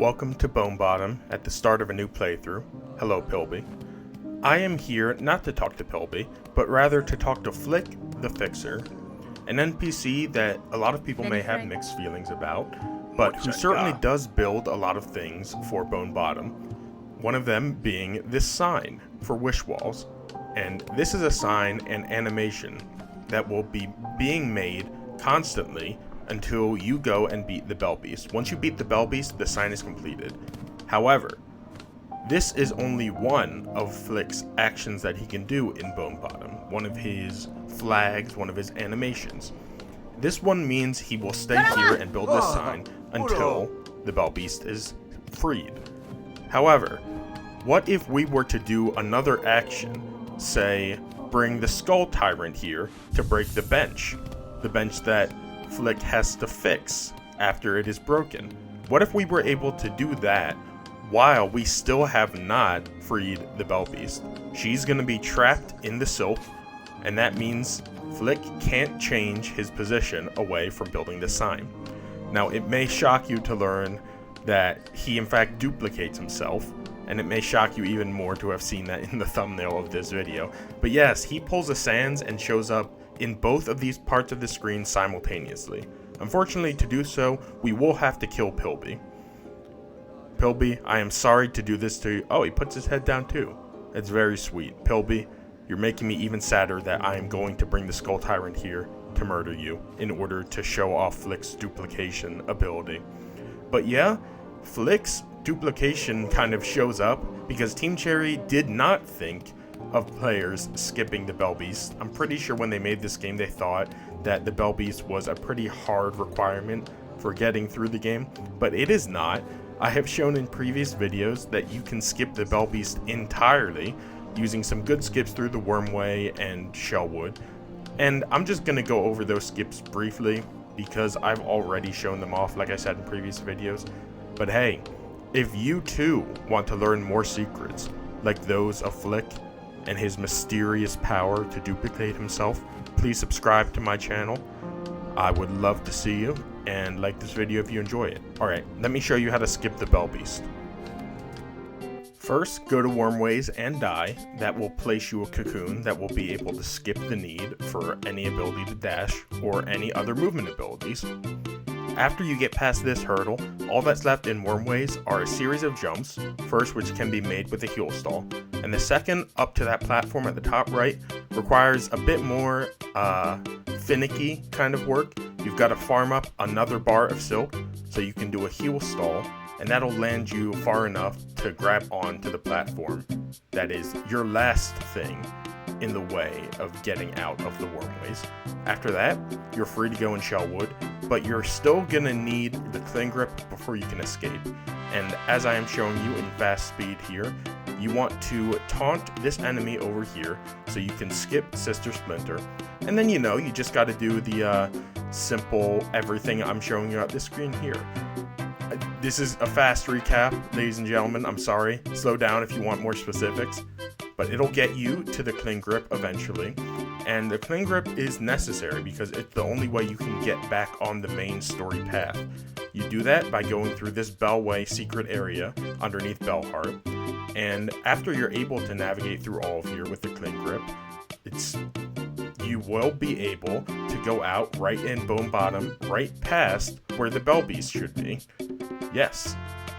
Welcome to Bone Bottom at the start of a new playthrough. Hello, Pilby. I am here not to talk to Pilby, but rather to talk to Flick the Fixer, an NPC that a lot of people may have mixed feelings about, but who certainly does build a lot of things for Bone Bottom. One of them being this sign for wish walls. And this is a sign and animation that will be being made constantly until you go and beat the Bell Beast. Once you beat the Bell Beast, the sign is completed. However, this is only one of Flick's actions that he can do in Bone Bottom. One of his flags, one of his animations. This one means he will stay here and build this sign until the Bell Beast is freed. However, what if we were to do another action? Say, bring the Skull Tyrant here to break the bench that Flick has to fix after it is broken. What if we were able to do that while we still have not freed the Bell Beast? She's gonna be trapped in the silk, and that means Flick can't change his position away from building the sign. Now, it may shock you to learn that he in fact duplicates himself, and it may shock you even more to have seen that in the thumbnail of this video. But yes, he pulls the sands and shows up in both of these parts of the screen simultaneously. Unfortunately, to do so, we will have to kill Pilby. Pilby, I am sorry to do this to you. Oh, he puts his head down too. It's very sweet. Pilby, you're making me even sadder that I am going to bring the Skull Tyrant here to murder you in order to show off Flick's duplication ability. But yeah, Flick's duplication kind of shows up because Team Cherry did not think of players skipping the Bell Beast. I'm pretty sure when they made this game they thought that the Bell Beast was a pretty hard requirement for getting through the game, but it is not. I have shown in previous videos that you can skip the Bell Beast entirely using some good skips through the Wormway and Shellwood, and I'm just gonna go over those skips briefly because I've already shown them off like I said in previous videos. But hey, if you too want to learn more secrets like those of Flick and his mysterious power to duplicate himself, please subscribe to my channel. I would love to see you, and like this video if you enjoy it. Alright, let me show you how to skip the Bell Beast. First, go to Wormways and die. That will place you a cocoon that will be able to skip the need for any ability to dash or any other movement abilities. After you get past this hurdle, all that's left in Wormways are a series of jumps, first which can be made with a heal stall, and the second up to that platform at the top right requires a bit more finicky kind of work. You've got to farm up another bar of silk so you can do a heal stall, and that'll land you far enough to grab onto the platform. That is your last thing in the way of getting out of the Wormways. After that, you're free to go in Shellwood, but you're still gonna need the Cling Grip before you can escape. And as I am showing you in fast speed here, you want to taunt this enemy over here so you can skip Sister Splinter. And then you just gotta do the simple everything I'm showing you at this screen here. This is a fast recap, ladies and gentlemen. I'm sorry. Slow down if you want more specifics. But it'll get you to the Cling Grip eventually. And the Cling Grip is necessary because it's the only way you can get back on the main story path. You do that by going through this Bellway secret area underneath Bellheart. And after you're able to navigate through all of here with the Cling Grip, you will be able to go out right in Bone Bottom, right past where the Bell Beast should be. Yes,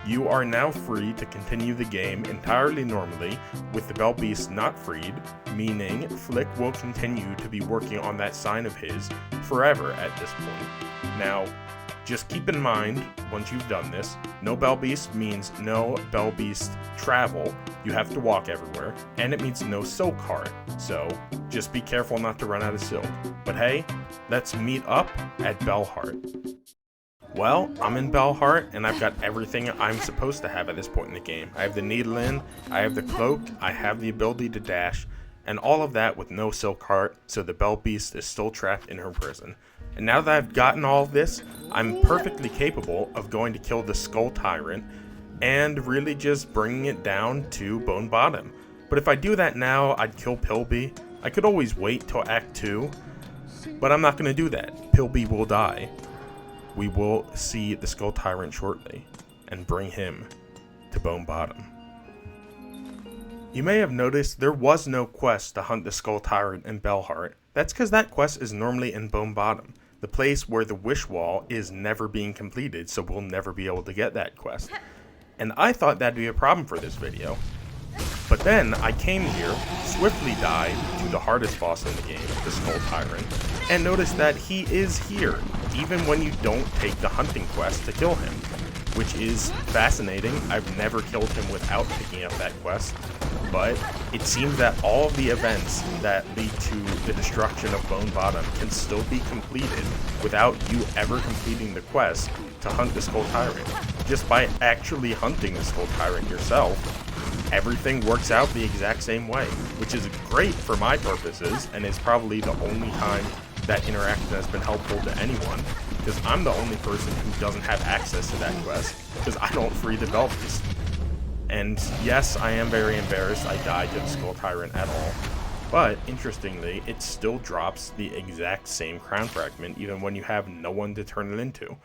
you are now free to continue the game entirely normally with the Bell Beast not freed, meaning Flick will continue to be working on that sign of his forever at this point. Now, just keep in mind, once you've done this, no Bell Beast means no Bell Beast travel. You have to walk everywhere, and it means no silk heart, so just be careful not to run out of silk. But hey, let's meet up at Bellheart. Well, I'm in Bellheart, and I've got everything I'm supposed to have at this point in the game. I have the needle in, I have the cloak, I have the ability to dash, and all of that with no silk heart, so the Bell Beast is still trapped in her prison. And now that I've gotten all of this, I'm perfectly capable of going to kill the Skull Tyrant, and really just bringing it down to Bone Bottom. But if I do that now, I'd kill Pilby. I could always wait till Act 2, but I'm not going to do that. Pilby will die. We will see the Skull Tyrant shortly. and bring him to Bone Bottom. You may have noticed there was no quest to hunt the Skull Tyrant in Bellheart. That's because that quest is normally in Bone Bottom, the place where the wish wall is never being completed, so we'll never be able to get that quest. And I thought that'd be a problem for this video. But then I came here, swiftly died to the hardest boss in the game, the Skull Tyrant, and noticed that he is here, even when you don't take the hunting quest to kill him, which is fascinating. I've never killed him without picking up that quest, but it seems that all of the events that lead to the destruction of Bone Bottom can still be completed without you ever completing the quest to hunt the Skull Tyrant. Just by actually hunting the Skull Tyrant yourself, everything works out the exact same way, which is great for my purposes, and is probably the only time that interaction has been helpful to anyone, because I'm the only person who doesn't have access to that quest, because I don't free the Bell Beast. And yes, I am very embarrassed I died to the Skull Tyrant at all, but interestingly, it still drops the exact same crown fragment even when you have no one to turn it into.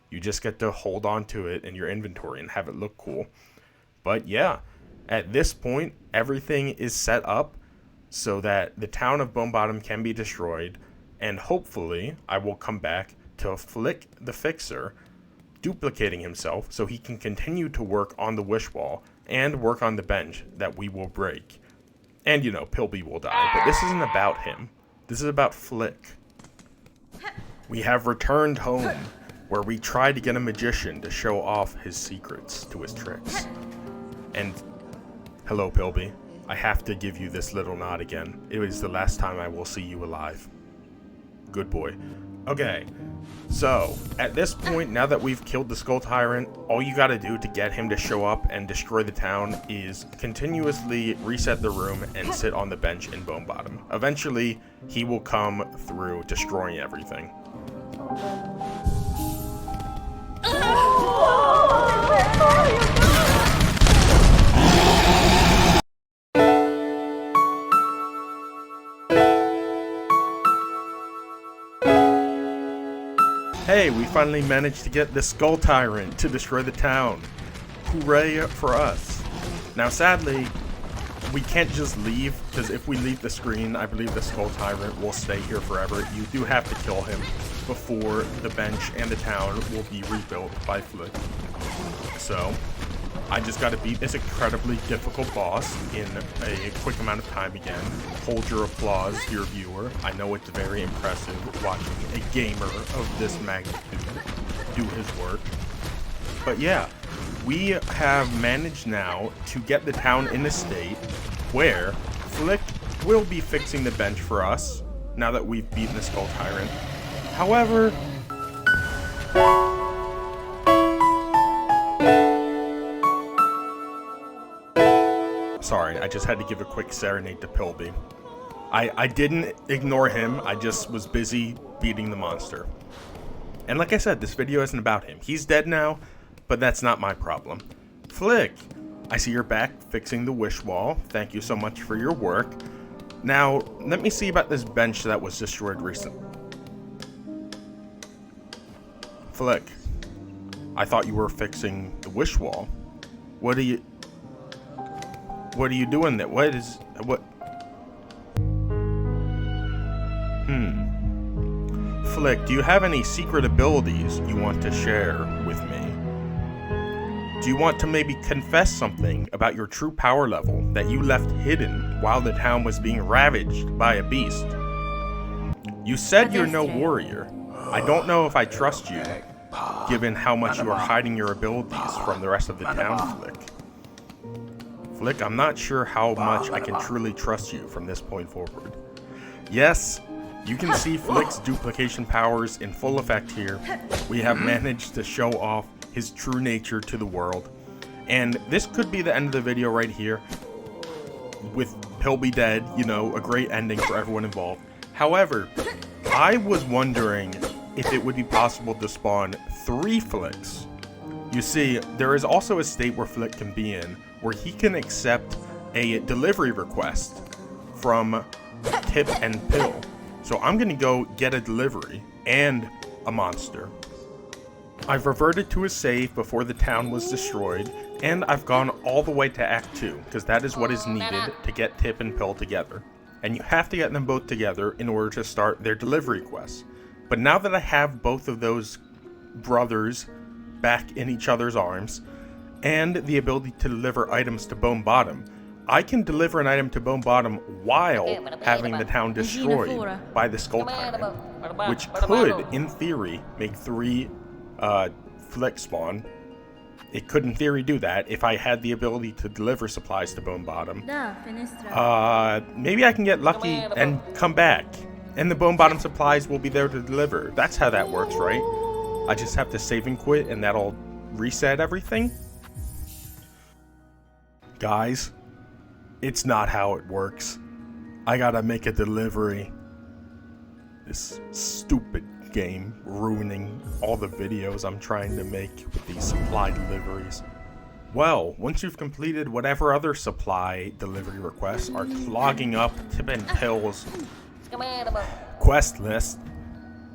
You just get to hold on to it in your inventory and have it look cool. But yeah, at this point, everything is set up so that the town of Bone Bottom can be destroyed, and hopefully I will come back to Flick the Fixer, duplicating himself so he can continue to work on the wish wall and work on the bench that we will break. And you know, Pilby will die, but this isn't about him. This is about Flick. We have returned home, where we try to get a magician to show off his secrets to his tricks. And hello, Pilby. I have to give you this little nod again. It is the last time I will see you alive. Good boy. Okay, so at this point, now that we've killed the Skull Tyrant, all you gotta do to get him to show up and destroy the town is continuously reset the room and sit on the bench in Bone Bottom. Eventually, he will come through, destroying everything. Hey, we finally managed to get the Skull Tyrant to destroy the town. Hooray for us. Now sadly, we can't just leave, because if we leave the screen, I believe the Skull Tyrant will stay here forever. You do have to kill him before the bench and the town will be rebuilt by Flick. So, I just gotta beat this incredibly difficult boss in a quick amount of time again. Hold your applause, dear viewer. I know it's very impressive watching a gamer of this magnitude do his work. But yeah, we have managed now to get the town in a state where Flick will be fixing the bench for us now that we've beaten the Skull Tyrant. However, sorry, I just had to give a quick serenade to Pilby. I didn't ignore him, I just was busy beating the monster. And like I said, this video isn't about him. He's dead now, but that's not my problem. Flick, I see you're back fixing the wish wall. Thank you so much for your work. Now, let me see about this bench that was destroyed recently. Flick, I thought you were fixing the wish wall. What are you doing there? What? Flick, do you have any secret abilities you want to share with me? Do you want to maybe confess something about your true power level that you left hidden while the town was being ravaged by a beast? You said you're no warrior. I don't know if I trust you, given how much you are hiding your abilities from the rest of the town, Flick. Flick, I'm not sure how much I can truly trust you from this point forward. Yes, you can see Flick's duplication powers in full effect here. We have managed to show off his true nature to the world. And this could be the end of the video right here, with Pilby dead, you know, a great ending for everyone involved. However, I was wondering if it would be possible to spawn 3 Flicks. You see, there is also a state where Flick can be in, where he can accept a delivery request from Tip and Pill. So I'm gonna go get a delivery and a monster. I've reverted to a save before the town was destroyed, and I've gone all the way to Act 2, because that is what is needed to get Tip and Pill together. And you have to get them both together in order to start their delivery quests. But now that I have both of those brothers back in each other's arms, and the ability to deliver items to Bone Bottom, I can deliver an item to Bone Bottom while having the town destroyed by the Skull Tyrant, which could, in theory, make 3 Flick spawn. It could, in theory, do that if I had the ability to deliver supplies to Bone Bottom. Maybe I can get lucky and come back, and the Bone Bottom supplies will be there to deliver. That's how that works, right? I just have to save and quit, and that'll reset everything? Guys, it's not how it works. I gotta make a delivery. This stupid game ruining all the videos I'm trying to make with these supply deliveries. Well, once you've completed whatever other supply delivery requests are clogging up Tip and Pill's quest list,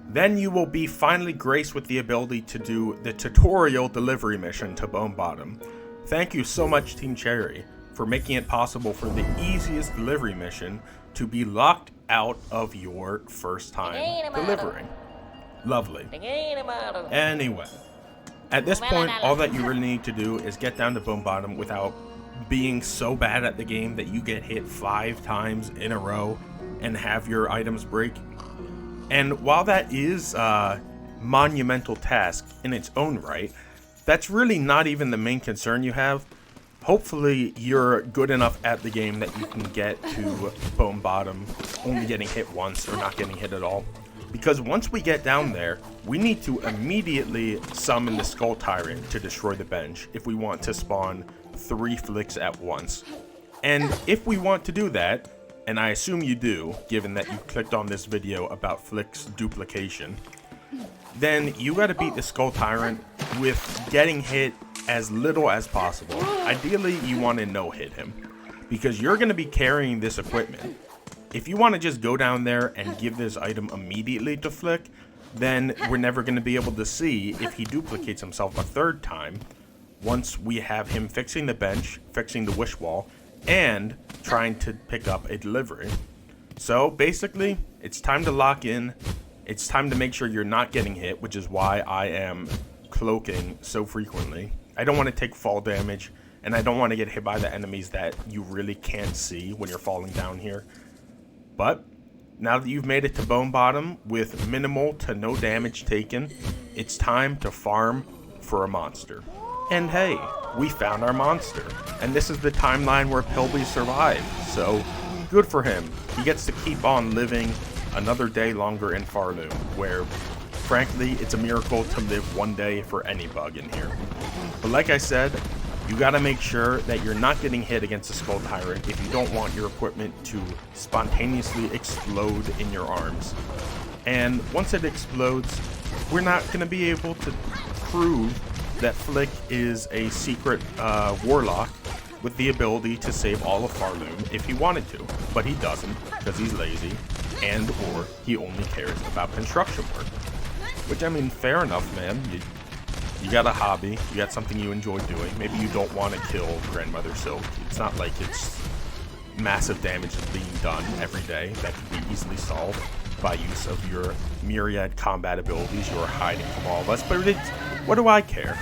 then you will be finally graced with the ability to do the tutorial delivery mission to Bone Bottom. Thank you so much, Team Cherry, for making it possible for the easiest delivery mission to be locked out of your first time delivering. Lovely. Anyway, at this point, all that you really need to do is get down to Bone Bottom without being so bad at the game that you get hit 5 times in a row and have your items break. And while that is a monumental task in its own right, that's really not even the main concern you have. Hopefully you're good enough at the game that you can get to Bone Bottom only getting hit once or not getting hit at all. Because once we get down there, we need to immediately summon the Skull Tyrant to destroy the bench if we want to spawn 3 Flicks at once. And if we want to do that, and I assume you do, given that you clicked on this video about Flick's duplication, then you gotta beat the Skull Tyrant with getting hit as little as possible. Ideally, you want to no-hit him, because you're gonna be carrying this equipment. If you want to just go down there and give this item immediately to Flick, then we're never going to be able to see if he duplicates himself a 3rd time once we have him fixing the bench, fixing the wish wall, and trying to pick up a delivery. So basically, it's time to lock in. It's time to make sure you're not getting hit, which is why I am cloaking so frequently. I don't want to take fall damage, and I don't want to get hit by the enemies that you really can't see when you're falling down here. But now that you've made it to Bone Bottom with minimal to no damage taken, it's time to farm for a monster. And hey, we found our monster. And this is the timeline where Pilby survived, so good for him. He gets to keep on living another day longer in Farloom, where frankly, it's a miracle to live 1 day for any bug in here. But like I said, you gotta make sure that you're not getting hit against the Skull Tyrant if you don't want your equipment to spontaneously explode in your arms. And once it explodes, we're not gonna be able to prove that Flick is a secret warlock with the ability to save all of Farloom if he wanted to. But he doesn't, because he's lazy, and or he only cares about construction work. Which, I mean, fair enough, man. You got a hobby, you got something you enjoy doing. Maybe you don't want to kill Grandmother Silk. It's not like it's massive damage is being done every day. That could be easily solved by use of your myriad combat abilities you are hiding from all of us. But what do I care?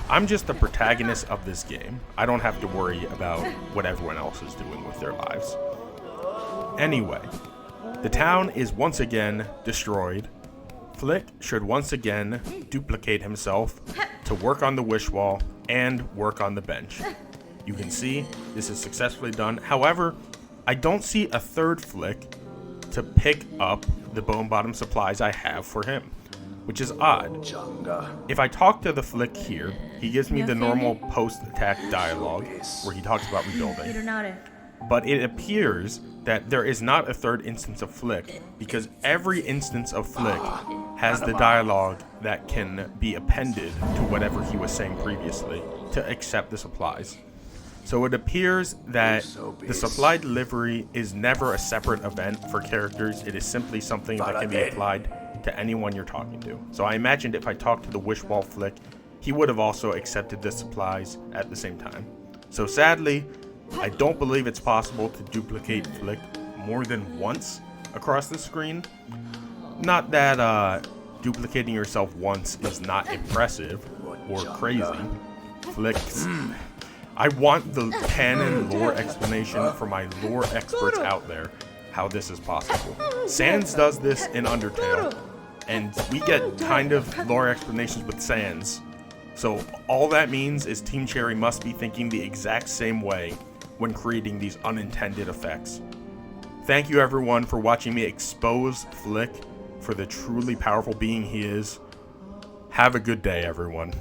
I'm just the protagonist of this game. I don't have to worry about what everyone else is doing with their lives. Anyway, the town is once again destroyed. Flick should once again duplicate himself to work on the wish wall and work on the bench. You can see this is successfully done. However, I don't see a 3rd Flick to pick up the Bone Bottom supplies I have for him, which is odd. If I talk to the Flick here, he gives me the normal post-attack dialogue where he talks about rebuilding. But it appears that there is not a 3rd instance of Flick, because every instance of Flick has the dialogue that can be appended to whatever he was saying previously to accept the supplies. So it appears that the supply delivery is never a separate event for characters. It is simply something that can be applied to anyone you're talking to. So I imagined if I talked to the Wishwall Flick, he would have also accepted the supplies at the same time. So sadly, I don't believe it's possible to duplicate Flick more than once across the screen. Not that duplicating yourself once is not impressive or crazy. Flicks. I want the canon lore explanation for my lore experts out there how this is possible. Sans does this in Undertale, and we get kind of lore explanations with Sans. So all that means is Team Cherry must be thinking the exact same way when creating these unintended effects. Thank you everyone for watching me expose Flick for the truly powerful being he is. Have a good day, everyone.